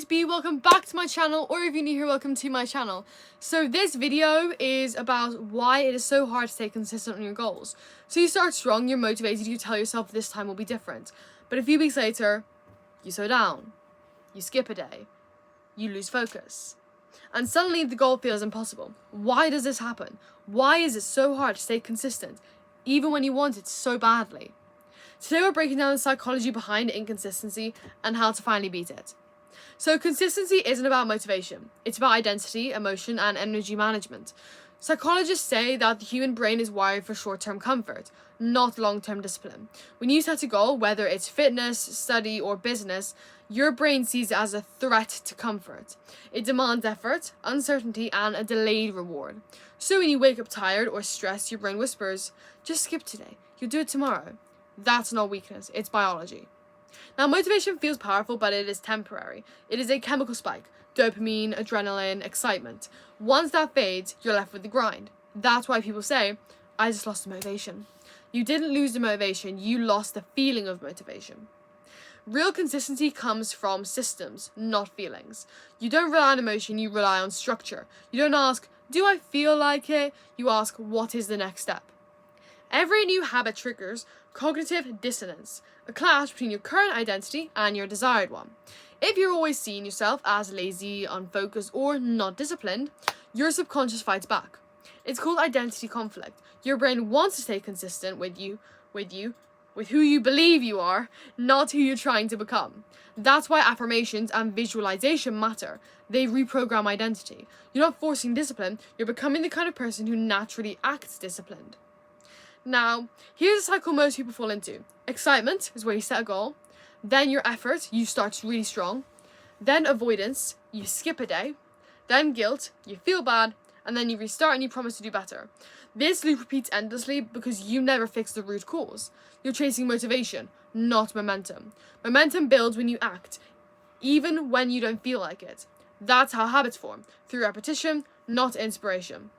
B, welcome back to my channel, or if you're new here, welcome to my channel. So this video is about why it is so hard to stay consistent on your goals. So you start strong, you're motivated, you tell yourself this time will be different. But a few weeks later, you slow down, you skip a day, you lose focus. And suddenly the goal feels impossible. Why does this happen? Why is it so hard to stay consistent, even when you want it so badly? Today we're breaking down the psychology behind inconsistency and how to finally beat it. So consistency isn't about motivation. It's about identity, emotion, and energy management. Psychologists say that the human brain is wired for short-term comfort, not long-term discipline. When you set a goal, whether it's fitness, study, or business, your brain sees it as a threat to comfort. It demands effort, uncertainty, and a delayed reward. So when you wake up tired or stressed, your brain whispers, just skip today, you'll do it tomorrow. That's not weakness, it's biology. Now, motivation feels powerful, but it is temporary. It is a chemical spike. Dopamine, adrenaline, excitement. Once that fades, you're left with the grind. That's why people say, I just lost the motivation. You didn't lose the motivation, you lost the feeling of motivation. Real consistency comes from systems, not feelings. You don't rely on emotion, you rely on structure. You don't ask, do I feel like it? You ask, what is the next step? Every new habit triggers cognitive dissonance, a clash between your current identity and your desired one. If you're always seeing yourself as lazy, unfocused, or not disciplined, your subconscious fights back. It's called identity conflict. Your brain wants to stay consistent with who you believe you are, not who you're trying to become. That's why affirmations and visualization matter. They reprogram identity. You're not forcing discipline, you're becoming the kind of person who naturally acts disciplined. Now, here's a cycle most people fall into. Excitement is where you set a goal. Then your effort, you start really strong. Then avoidance, you skip a day. Then guilt, you feel bad. And then you restart and you promise to do better. This loop repeats endlessly because you never fix the root cause. You're chasing motivation, not momentum. Momentum builds when you act, even when you don't feel like it. That's how habits form, through repetition, not inspiration.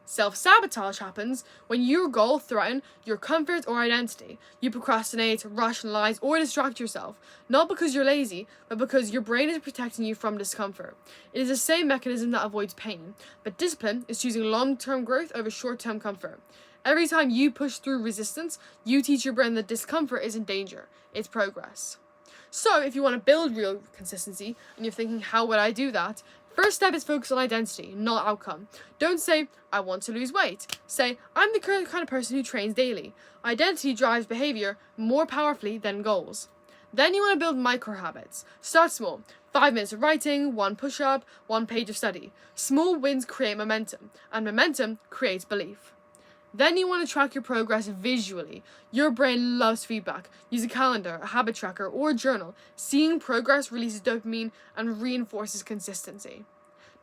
Self-sabotage happens when your goal threatens your comfort or identity. You procrastinate, rationalize, or distract yourself, not because you're lazy, but because your brain is protecting you from discomfort. It is the same mechanism that avoids pain, but discipline is choosing long-term growth over short-term comfort. Every time you push through resistance, you teach your brain that discomfort isn't danger, it's progress. So if you want to build real consistency, and you're thinking, how would I do that? First step is focus on identity, not outcome. Don't say, I want to lose weight. Say, I'm the kind of person who trains daily. Identity drives behavior more powerfully than goals. Then you want to build micro habits. Start small. 5 minutes of writing, 1 push-up, 1 page of study. Small wins create momentum, and momentum creates belief. Then you want to track your progress visually. Your brain loves feedback. Use a calendar, a habit tracker, or a journal. Seeing progress releases dopamine and reinforces consistency.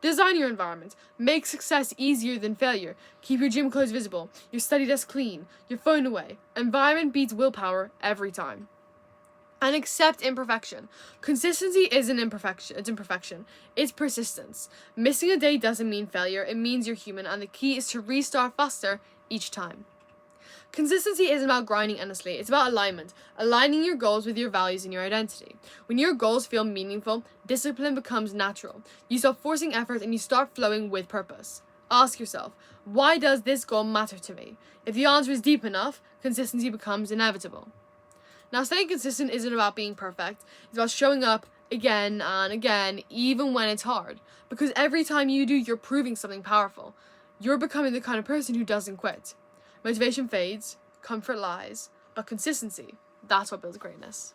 Design your environment. Make success easier than failure. Keep your gym clothes visible, your study desk clean, your phone away. Environment beats willpower every time. And accept imperfection. Consistency isn't imperfection, it's persistence. Missing a day doesn't mean failure, it means you're human, and the key is to restart faster each time. Consistency isn't about grinding endlessly, it's about alignment, aligning your goals with your values and your identity. When your goals feel meaningful, discipline becomes natural. You stop forcing effort and you start flowing with purpose. Ask yourself, why does this goal matter to me? If the answer is deep enough, consistency becomes inevitable. Now, staying consistent isn't about being perfect. It's about showing up again and again, even when it's hard. Because every time you do, you're proving something powerful. You're becoming the kind of person who doesn't quit. Motivation fades, comfort lies, but consistency, that's what builds greatness.